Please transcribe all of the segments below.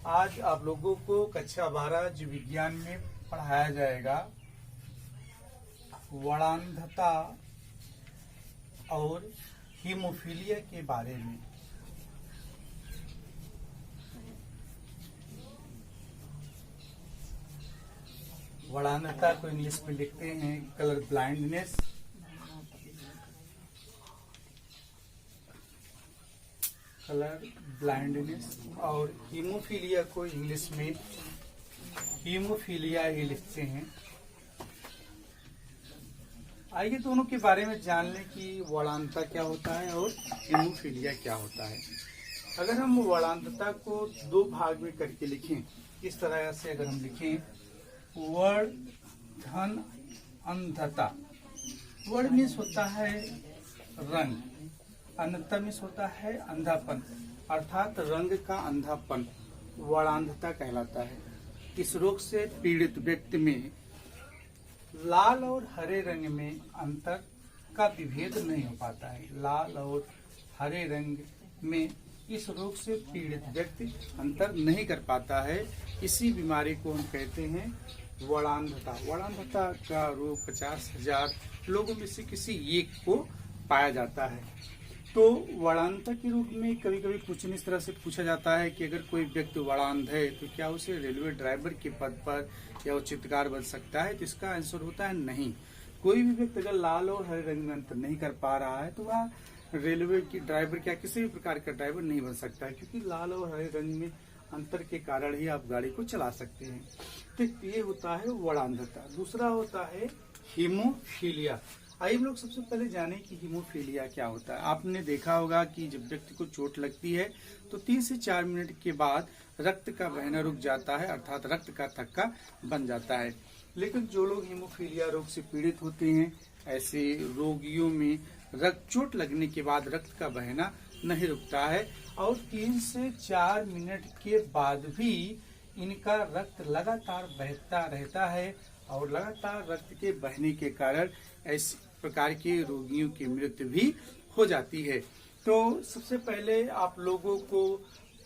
आज आप लोगों को कक्षा 12 जीव विज्ञान में पढ़ाया जाएगा वर्णांधता और हीमोफीलिया के बारे में। वर्णांधता को इंग्लिश में लिखते हैं कलर ब्लाइंडनेस। और हीमोफीलिया को इंग्लिश में हीमोफीलिया ही लिखते हैं। आइए दोनों के बारे में जान लें कि वर्णांधता क्या होता है और हीमोफीलिया क्या होता है। अगर हम वर्णांधता को दो भाग में करके लिखें, इस तरह से अगर हम लिखें वर्धन अंधता। वर्ण मीन्स होता है रंग, अंधता मीन्स होता है अंधापन, अर्थात रंग का अंधापन वर्णांधता कहलाता है। इस रोग से पीड़ित व्यक्ति में लाल और हरे रंग में अंतर का विभेद नहीं हो पाता है। लाल और हरे रंग में इस रोग से पीड़ित व्यक्ति अंतर नहीं कर पाता है। इसी बीमारी को हम कहते हैं वर्णांधता। वर्णांधता का रोग 50,000 लोगों में से किसी एक को पाया जाता है। तो वर्णांधता के रूप में कभी कभी क्वेश्चन इस तरह से पूछा जाता है कि अगर कोई व्यक्ति वर्णांध है तो क्या उसे रेलवे ड्राइवर के पद पर या वो चित्रकार बन सकता है? तो इसका आंसर होता है नहीं। कोई भी व्यक्ति अगर लाल और हरे रंग में अंतर नहीं कर पा रहा है तो वह रेलवे की ड्राइवर क्या किसी भी प्रकार का ड्राइवर नहीं बन सकता है, क्योंकि लाल और हरे रंग में अंतर के कारण ही आप गाड़ी को चला सकते हैं। तो ये होता है वर्णांधता। दूसरा होता है हीमोफीलिया। आइए हम लोग सबसे पहले जाने कि हीमोफीलिया क्या होता है। आपने देखा होगा कि जब व्यक्ति को चोट लगती है तो 3 से 4 मिनट के बाद रक्त का बहना रुक जाता है, अर्थात रक्त का थक्का बन जाता है। लेकिन जो लोग हीमोफीलिया रोग से पीड़ित होते हैं, ऐसे रोगियों में चोट लगने के बाद रक्त का बहना नहीं रुकता है और 3 से 4 मिनट के बाद भी इनका रक्त लगातार बहता रहता है और लगातार रक्त के बहने के कारण इस प्रकार के रोगियों की मृत्यु भी हो जाती है। तो सबसे पहले आप लोगों को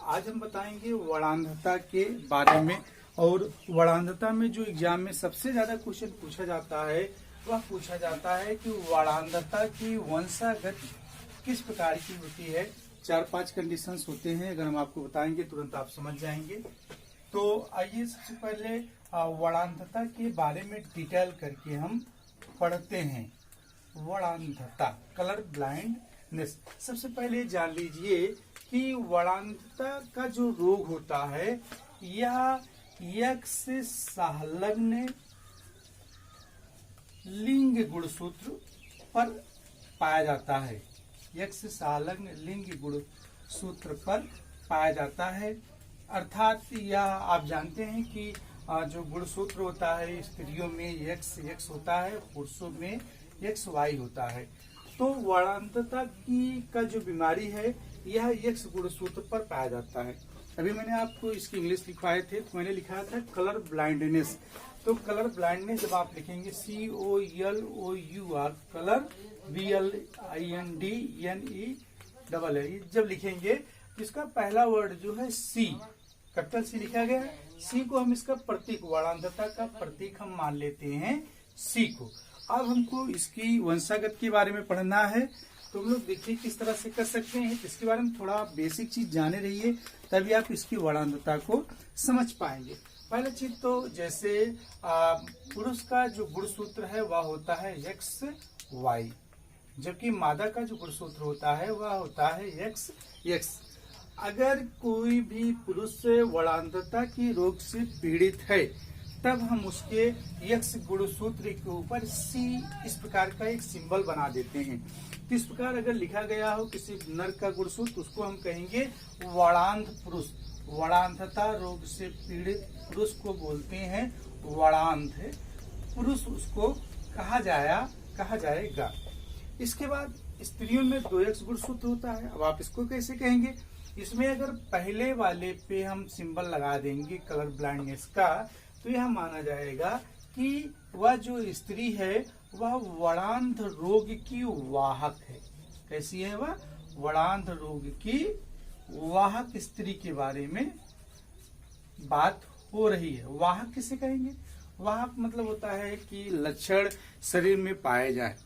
आज हम बताएंगे वर्णांधता के बारे में। और वर्णांधता में जो एग्जाम में सबसे ज्यादा क्वेश्चन पूछा जाता है वह पूछा जाता है कि वर्णांधता की वंशागत किस प्रकार की होती है। 4-5 कंडीशंस होते हैं, अगर हम आपको बताएंगे तुरंत आप समझ जाएंगे। तो आइए सबसे पहले वर्णांधता के बारे में डिटेल करके हम पढ़ते हैं। वर्णांधता कलर ब्लाइंडनेस। सबसे पहले जान लीजिए कि वर्णांधता का जो रोग होता है यह X संलग्न लिंग गुणसूत्र पर पाया जाता है। X संलग्न लिंग गुणसूत्र पर पाया जाता है, अर्थात यह आप जानते हैं कि जो गुणसूत्र होता है स्त्रियों में X होता है, पुरुषों में XY होता है। तो वर्णांधता का जो बीमारी है यह X गुणसूत्र पर पाया जाता है। अभी मैंने आपको इसकी इंग्लिश लिखवाए थे, तो मैंने लिखा था कलर ब्लाइंडनेस। तो कलर ब्लाइंडनेस जब आप लिखेंगे COLOUR कलर BLINDNE जब लिखेंगे तो इसका पहला वर्ड जो है C, कैपिटल C लिखा गया है। C को हम इसका प्रतीक, वर्णांधता का प्रतीक हम मान लेते हैं C को। अब हमको इसकी वंशागत के बारे में पढ़ना है, तो हम लोग देखिए किस तरह से कर सकते हैं। इसके बारे में थोड़ा बेसिक चीज जाने रहिए, तभी आप इसकी वर्णांधता को समझ पाएंगे। पहला चीज तो जैसे पुरुष का जो गुणसूत्र है वह होता है XY, जबकि मादा का जो गुणसूत्र होता है वह होता है XX। अगर कोई भी पुरुष वर्णांधता की रोग से पीड़ित है तब हम उसके X गुणसूत्र के ऊपर C इस प्रकार का एक सिंबल बना देते हैं। तो इस प्रकार अगर लिखा गया हो किसी नर का गुणसूत्र, उसको हम कहेंगे वर्णांध पुरुष। वर्णांधता रोग से पीड़ित पुरुष को बोलते हैं वर्णांध पुरुष, उसको कहा जाएगा। इसके बाद स्त्रियों में 2X गुणसूत्र होता है। अब आप इसको कैसे कहेंगे? इसमें अगर पहले वाले पे हम सिंबल लगा देंगे कलर ब्लाइंडनेस का, तो यह माना जाएगा कि वह जो स्त्री है वह वर्णांध रोग की वाहक है। कैसी है वह? वर्णांध रोग की वाहक स्त्री के बारे में बात हो रही है। वाहक किसे कहेंगे? वाहक मतलब होता है कि लक्षण शरीर में पाए जाए,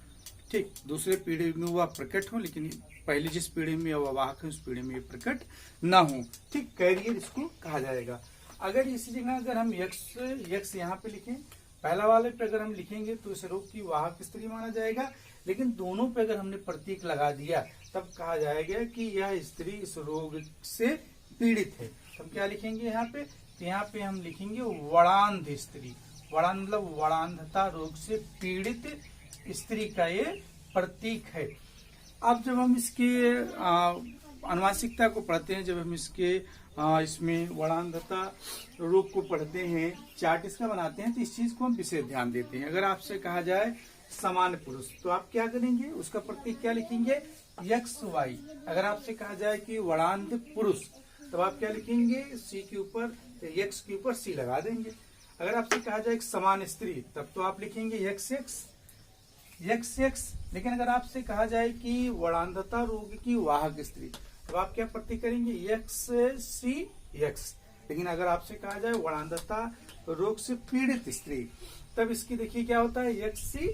ठीक, दूसरे पीढ़ी में वह प्रकट हो, लेकिन पहली जिस पीढ़ी में वह वाहक है उस पीढ़ी में प्रकट ना हो, ठीक, कैरियर इसको कहा जाएगा। अगर इसी जगह अगर हम यक्ष यहाँ पे लिखें, पहला वाले पे अगर हम लिखेंगे तो इस रोग की वाहक स्त्री माना जाएगा, लेकिन दोनों पे अगर हमने प्रतीक लगा दिया तब कहा जाएगा कि यह स्त्री इस रोग से पीड़ित है। तब क्या लिखेंगे यहाँ पे? तो यहाँ पे हम लिखेंगे वड़ांध स्त्री। वड़ांध मतलब वड़ांधता रोग से पीड़ित स्त्री का ये प्रतीक है। अब जब हम इसके अनुवांशिकता को पढ़ते हैं, जब हम इसके इसमें वड़ांधता रोग को पढ़ते हैं, चार्ट इसका बनाते हैं, तो इस चीज को हम विशेष ध्यान देते हैं। अगर आपसे कहा जाए समान पुरुष तो आप क्या करेंगे? उसका प्रतीक क्या लिखेंगे? X y. अगर आपसे कहा जाए कि वड़ांध पुरुष तो आप क्या लिखेंगे? सी के ऊपर यक्स के ऊपर सी लगा देंगे। अगर आपसे कहा जाए समान स्त्री तब तो आप लिखेंगे यक्स यक्स। लेकिन अगर आपसे कहा जाए कि वड़ांधता रोग की वाहक स्त्री तो आप क्या प्रतीक करेंगे? यक्स सी यक्स। लेकिन अगर आपसे कहा जाए वड़ांधता रोग से पीड़ित स्त्री तब इसकी देखिए क्या होता है? यक्स सी।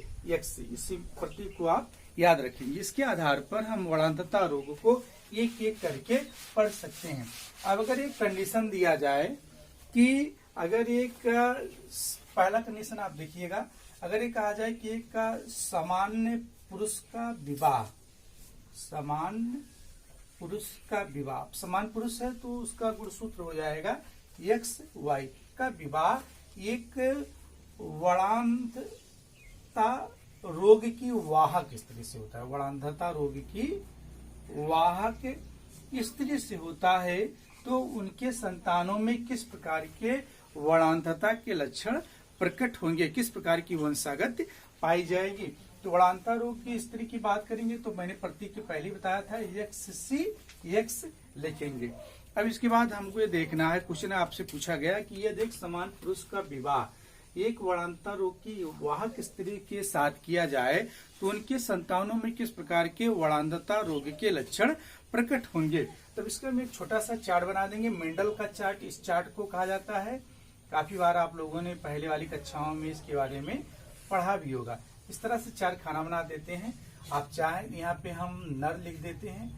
इसी प्रतीक को आप याद रखेंगे। इसके आधार पर हम वड़ांधता रोग को एक एक करके पढ़ सकते हैं। अब अगर एक कंडीशन दिया जाए कि अगर एक पहला कंडीशन आप देखिएगा, अगर ये कहा जाए कि एक का सामान्य पुरुष का विवाह, सामान्य पुरुष का विवाह, समान पुरुष है तो उसका गुणसूत्र हो जाएगा यक्स वाई का विवाह एक वड़ांधता रोग की वाहक स्त्री से होता है। वड़ांधता रोग की वाहक स्त्री से होता है तो उनके संतानों में किस प्रकार के वड़ांधता के लक्षण प्रकट होंगे, किस प्रकार की वंशागत पाई जाएगी। तो वड़ांधता रोग की स्त्री की बात करेंगे तो मैंने प्रतीक के पहले बताया था यक्स सी यक्स लिखेंगे। अब इसके बाद हमको ये देखना है, क्वेश्चन आपसे पूछा गया कि ये देख समान पुरुष का विवाह एक वड़ांधता रोग की वाहक स्त्री के साथ किया जाए तो उनके संतानों में किस प्रकार के वड़ांधता रोग के लक्षण प्रकट होंगे। तब इसका हम एक छोटा सा चार्ट बना देंगे, मेंडल का चार्ट। इस चार्ट को कहा जाता है, काफी बार आप लोगों ने पहले वाली कक्षाओं में इसके बारे में पढ़ा भी होगा। इस तरह से चार खाना बना देते हैं। आप चाहें यहाँ पे हम नर लिख देते हैं,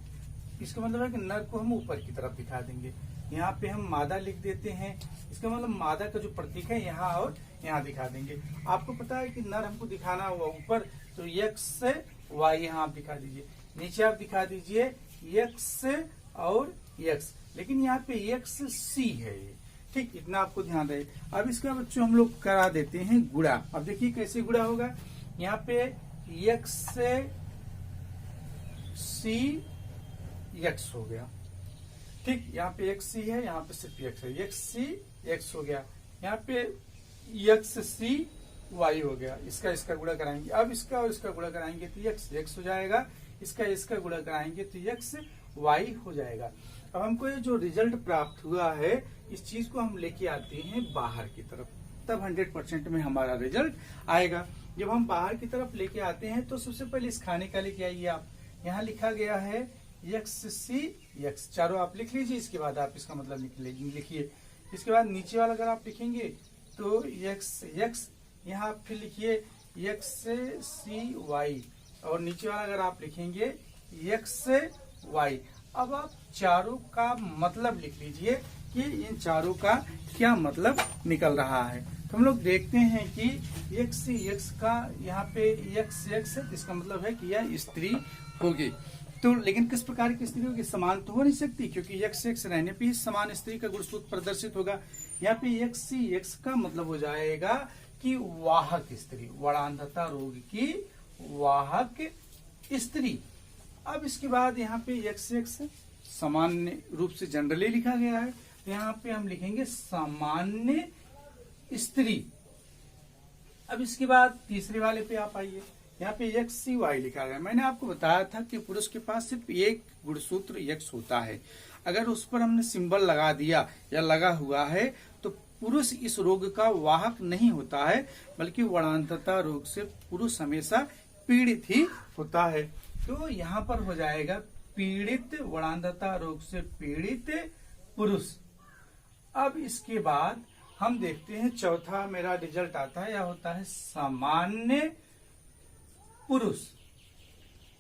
इसका मतलब है कि नर को हम ऊपर की तरफ दिखा देंगे। यहाँ पे हम मादा लिख देते हैं, इसका मतलब मादा का जो प्रतीक है यहाँ और यहाँ दिखा देंगे। आपको पता है कि नर हमको दिखाना हुआ ऊपर, तो यक्स वाई यहाँ आप दिखा दीजिए, नीचे आप दिखा दीजिए यक्स और यक्स, लेकिन यहाँ पे यक्स सी है, ठीक, इतना आपको ध्यान रहे। अब इसका बच्चों हम लोग करा देते हैं गुणा। अब देखिए कैसे गुणा होगा, यहाँ पे यक्स सी यक्स हो गया, ठीक, यहाँ पे एक्स सी है, यहाँ पे सिर्फ यक्स है, यक्स सी यक्स हो गया। यहाँ पे यक्स सी वाई हो गया। इसका गुणा कराएंगे, अब इसका और इसका गुणा कराएंगे तो यक्स यक्स हो जाएगा, इसका गुणा कराएंगे तो यक्स वाई हो जाएगा। अब हमको ये जो रिजल्ट प्राप्त हुआ है इस चीज को हम लेके आते हैं बाहर की तरफ, तब 100% में हमारा रिजल्ट आएगा। जब हम बाहर की तरफ लेके आते हैं तो सबसे पहले इस खाने का लेके आइए आप। यहाँ लिखा गया है यक्स सी यक्स, चारों आप लिख लीजिए, इसके बाद आप इसका मतलब लिखिए। इसके बाद नीचे वाला अगर आप लिखेंगे तो यक्स यक्स, यहाँ आप फिर लिखिए यक्स सी वाई, और नीचे वाला अगर आप लिखेंगे यक्स वाई। अब आप चारों का मतलब लिख लीजिए कि इन चारों का क्या मतलब निकल रहा है। तो हम लोग देखते हैं कि यक्स यक्स का यहाँ पे यक्स यक्स है, इसका मतलब है कि यह स्त्री होगी। तो लेकिन किस प्रकार की स्त्री होगी? समान तो हो नहीं सकती, क्योंकि यक्स यक्स रहने पे ही समान स्त्री का गुणसूत्र प्रदर्शित होगा। यहाँ पे यक्स यक्स का मतलब हो जाएगा कि वाहक स्त्री, वड़ांधता रोग की वाहक स्त्री। अब इसके बाद यहाँ पे यक्स यक्स सामान्य रूप से जनरली लिखा गया है, तो यहाँ पे हम लिखेंगे सामान्य स्त्री। अब इसके बाद तीसरे वाले पे आप आइए, यहाँ पे यक्स सी वाई लिखा गया। मैंने आपको बताया था कि पुरुष के पास सिर्फ एक गुणसूत्र यक्स होता है, अगर उस पर हमने सिंबल लगा दिया या लगा हुआ है तो पुरुष इस रोग का वाहक नहीं होता है, बल्कि वड़ांधता रोग से पुरुष हमेशा पीड़ित ही होता है। तो यहाँ पर हो जाएगा पीड़ित, वड़ांधता रोग से पीड़ित पुरुष। अब इसके बाद हम देखते हैं चौथा मेरा रिजल्ट आता है, यह होता है सामान्य पुरुष।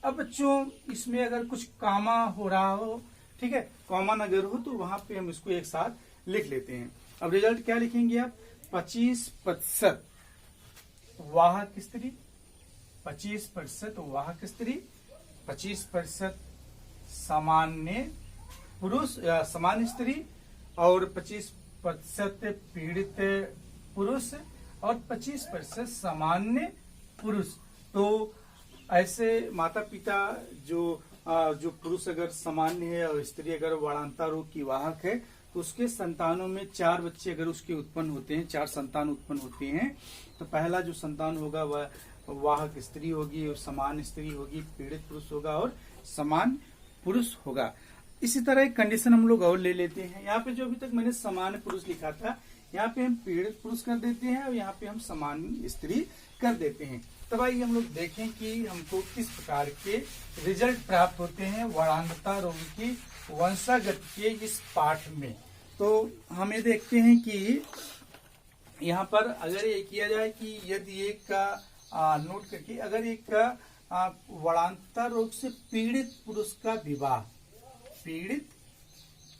अब बच्चों इसमें अगर कुछ कामा हो रहा हो, ठीक है, कॉमन अगर हो तो वहां पे हम इसको एक साथ लिख लेते हैं। अब रिजल्ट क्या लिखेंगे आप? 25% वाहक स्त्री, 25% वाहक स्त्री, 25% सामान्य पुरुष या सामान्य स्त्री, और 25% पीड़ित पुरुष, और 25% सामान्य पुरुष। तो ऐसे माता पिता जो पुरुष अगर सामान्य है और स्त्री अगर वर्णांता रोग की वाहक है, तो उसके संतानों में 4 बच्चे अगर उसके उत्पन्न होते हैं, 4 संतान उत्पन्न होते हैं, तो पहला जो संतान होगा वह वाहक स्त्री होगी, और समान स्त्री होगी, पीड़ित पुरुष होगा और समान पुरुष होगा। इसी तरह एक कंडीशन हम लोग और ले लेते हैं। यहाँ पे जो अभी तक मैंने समान पुरुष लिखा था, यहाँ पे हम पीड़ित पुरुष कर देते हैं और यहाँ पे हम समान स्त्री कर देते हैं। तब आइए हम लोग देखें कि हमको किस प्रकार के रिजल्ट प्राप्त होते हैं वर्णांधता रोग की वंशागत के इस पाठ में। तो हम ये देखते हैं कि यहाँ पर अगर ये किया जाए कि यदि एक का नोट करके, अगर एक का वर्णांधता रोग से पीड़ित पुरुष का विवाह, पीड़ित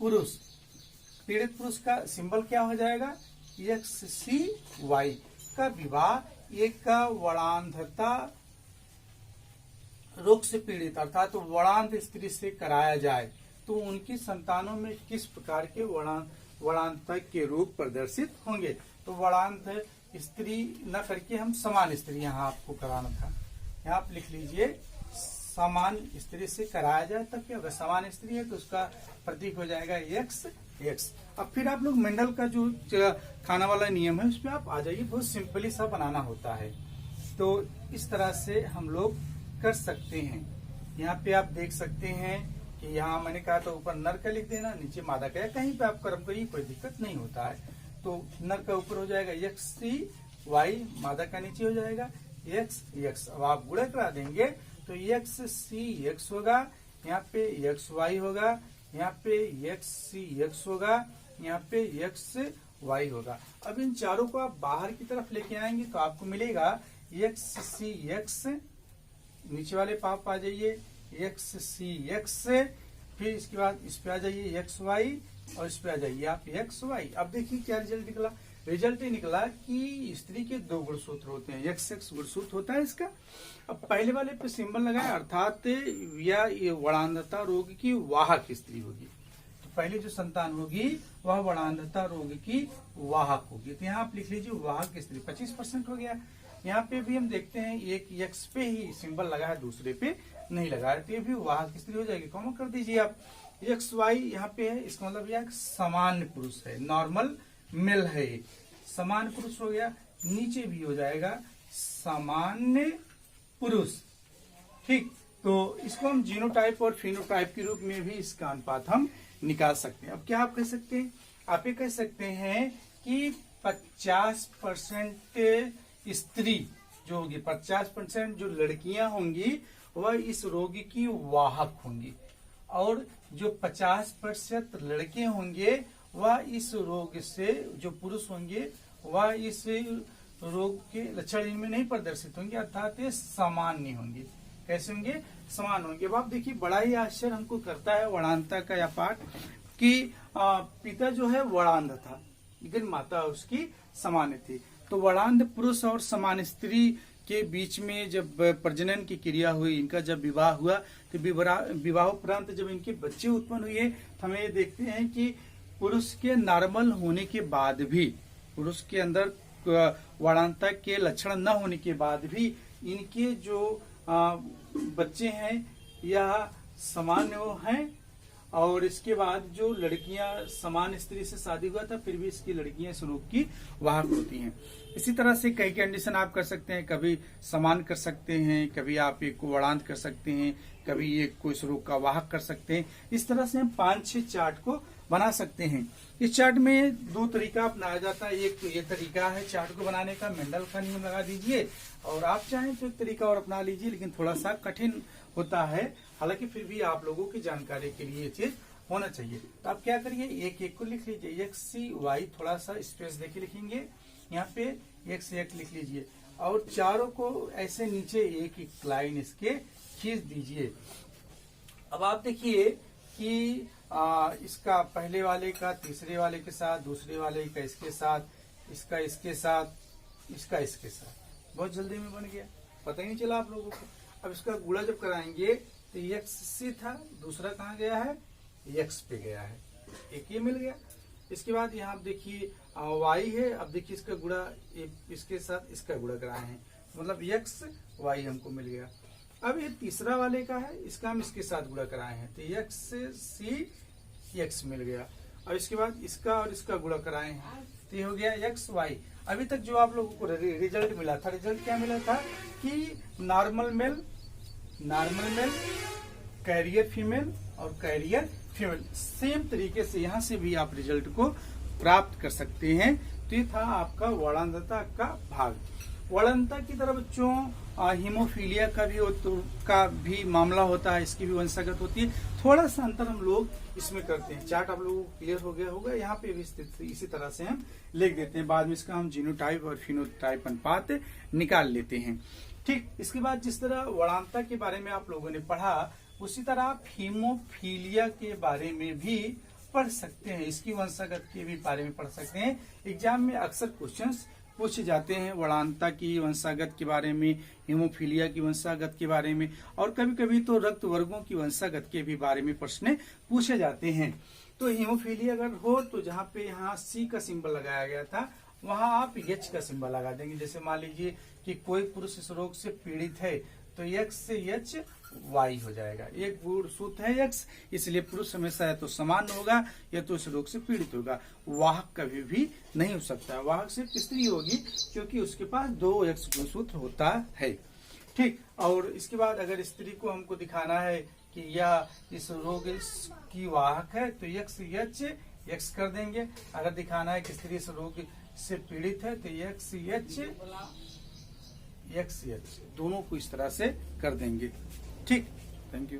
पुरुष का सिंबल क्या हो जाएगा? XCY का विवाह एक का वर्णांधता रोग से पीड़ित अर्थात तो वर्णांध स्त्री से कराया जाए, तो उनकी संतानों में किस प्रकार के वर्णांधता के रोग प्रदर्शित होंगे। तो वर्णांध स्त्री न करके हम समान स्त्री यहाँ आपको कराना था। यहाँ आप लिख लीजिए समान स्त्री से कराया जाए, तब क्या होगा? समान स्त्री है तो उसका प्रतीक हो जाएगा X। अब फिर आप लोग मेंडल का जो खाना वाला नियम है उस पर आप आ जाइए, बहुत सिंपली सा बनाना होता है। तो इस तरह से हम लोग कर सकते हैं। यहाँ पे आप देख सकते हैं कि यहाँ मैंने कहा था ऊपर नर का लिख देना, नीचे मादा का, कहीं पे आप कर्म करिए कोई दिक्कत नहीं होता है। तो नर का ऊपर हो जाएगा XCY, मादा का नीचे हो जाएगा X। अब आप गुणा करा देंगे तो XCX होगा, यहाँ पे XY होगा, यहाँ पे XCX होगा, यहाँ पे XY होगा। अब इन चारों को आप बाहर की तरफ लेके आएंगे तो आपको मिलेगा XCX, नीचे वाले पाप आ जाइए XCX, फिर इसके बाद इस पे आ जाइए XY और इस पे आ जाइए आप XY। अब देखिए क्या रिजल्ट निकला। रिजल्ट ये निकला कि स्त्री के 2 गुणसूत्र होते हैं, XX गुणसूत्र होता है इसका। अब पहले वाले पे सिंबल लगाए, अर्थात या ये वर्णांधता रोग की वाहक स्त्री होगी। तो पहले जो संतान होगी वह वर्णांधता रोग की वाहक होगी। तो यहाँ आप लिख लीजिए वाहक स्त्री, 25% हो गया। यहाँ पे भी हम देखते हैं एक X पे ही सिंबल लगा है, दूसरे पे नहीं लगा है, तो ये भी वाहक स्त्री हो जाएगी। कॉमा कर दीजिए आप। XY यहाँ पे है, इसका मतलब यह सामान्य पुरुष है, नॉर्मल मेल है, समान पुरुष हो गया। नीचे भी हो जाएगा सामान्य पुरुष, ठीक। तो इसको हम जीनोटाइप और फिनोटाइप के रूप में भी इसका अनुपात हम निकाल सकते हैं। अब क्या आप कह सकते हैं? आप ये कह सकते हैं कि 50% स्त्री जो होगी, 50% जो लड़कियां होंगी वह इस रोग की वाहक होंगी, और जो 50% लड़के होंगे वह इस रोग से, जो पुरुष होंगे वह इस रोग के लक्षण इनमें नहीं प्रदर्शित होंगे, अर्थात ये सामान्य होंगे। कैसे होंगे? समान होंगे। अब आप देखिए बड़ा ही आश्चर्य हमको करता है वर्णांधता का यह पाठ कि पिता जो है वर्णांध था लेकिन माता उसकी सामान्य थी। तो वर्णांध पुरुष और समान स्त्री के बीच में जब प्रजनन की क्रिया हुई, इनका जब विवाह हुआ, तो विवाहोपरांत जब इनके बच्चे उत्पन्न हुए तो हमें ये देखते हैं कि पुरुष के नॉर्मल होने के बाद भी, पुरुष के अंदर वर्णांधता के लक्षण न होने के बाद भी इनके जो बच्चे हैं यह सामान्य हैं, और इसके बाद जो लड़कियां समान स्त्री से शादी हुआ था फिर भी इसकी लड़कियां इस रोग की वाहक होती हैं। इसी तरह से कई कंडीशन आप कर सकते हैं, कभी समान कर सकते हैं, कभी आप एक को वर्णांध कर सकते हैं, कभी एक को इस रोग का वाहक कर सकते हैं। इस तरह से हम 5-6 चार्ट को बना सकते हैं। इस चार्ट में 2 तरीका अपनाया जाता है। एक तो ये तरीका है चार्ट को बनाने का, मेंडल का नियम लगा दीजिए, और आप चाहें तो एक तरीका और अपना लीजिए, लेकिन थोड़ा सा कठिन होता है। हालांकि फिर भी आप लोगों की जानकारी के लिए ये चीज होना चाहिए। तो आप क्या करिए, एक एक को लिख लीजिए, एक्स सी वाई, थोड़ा सा स्पेस देके लिखेंगे, यहाँ पे एक्स एक लिख लीजिए और चारों को ऐसे नीचे एक एक लाइन इसके खींच दीजिए। अब आप देखिए कि इसका पहले वाले का तीसरे वाले के साथ, दूसरे वाले का इसके साथ, इसका इसके साथ, इसका इसके साथ, बहुत जल्दी में बन गया, पता ही नहीं चला आप लोगों को। अब इसका गुणा जब कराएंगे तो एक्स सी था, दूसरा कहाँ गया है, एक्स पे गया है, एक ये मिल गया। इसके बाद यहाँ आप देखिए वाई है, अब देखिए इसका गुणा इसके साथ इसका गुणा कराए हैं, मतलब एक्स वाई हमको मिल गया। अब ये तीसरा वाले का है, इसका हम इसके साथ गुणा कराए हैं, तो एक्स सी एक्स मिल गया। और इसके बाद इसका और इसका गुणा कराए हैं, तो ये हो गया एक्स वाई। अभी तक जो आप लोगों को रिजल्ट मिला था, रिजल्ट क्या मिला था कि नॉर्मल मेल, कैरियर फीमेल और कैरियर फीमेल, सेम तरीके से यहाँ से भी आप रिजल्ट को प्राप्त कर सकते हैं। तो ये था आपका वर्णांधता का भाग। वर्णांधता की तरह बच्चों हीमोफीलिया का भी मामला होता है, इसकी भी वंशागत होती है। थोड़ा सा अंतर हम लोग इसमें करते हैं। चार्ट आप लोगों को क्लियर हो गया होगा, यहाँ पे भी इसी तरह से हम लिख देते हैं, बाद में इसका हम जीनोटाइप और फिनोटाइप अनुपात निकाल लेते हैं। ठीक, इसके बाद जिस तरह वर्णांधता के बारे में आप लोगों ने पढ़ा, उसी तरह आप हीमोफीलिया के बारे में भी पढ़ सकते हैं, इसकी वंशागत के भी बारे में पढ़ सकते हैं। एग्जाम में अक्सर क्वेश्चंस पूछे जाते हैं वर्णांधता की वंशागत के बारे में, हीमोफीलिया की वंशागत के बारे में, और कभी कभी तो रक्त वर्गों की वंशागत के भी बारे में प्रश्न पूछे जाते हैं। तो हीमोफीलिया अगर हो तो जहाँ पे यहाँ सी का सिंबल लगाया गया था, वहां आप एच का सिंबल लगा देंगे। जैसे मान लीजिए कि कोई पुरुष इस रोग से पीड़ित है, तो एक्स से एच वाई हो जाएगा। एक गुण सूत्र है एक्स, इसलिए पुरुष हमेशा या तो समान होगा या तो इस रोग से पीड़ित होगा। वाहक कभी भी नहीं हो सकता, वाहक सिर्फ स्त्री होगी, क्योंकि उसके पास 2 एक्स गुण सूत्र होता है। ठीक, और इसके बाद अगर स्त्री को हमको दिखाना है कि यह इस रोग की वाहक है, तो एक्स एच एक्स कर देंगे। अगर दिखाना है कि स्त्री इस रोग से पीड़ित है, तो एक्स एच दोनों को इस तरह से कर देंगे। ठीक, थैंक यू।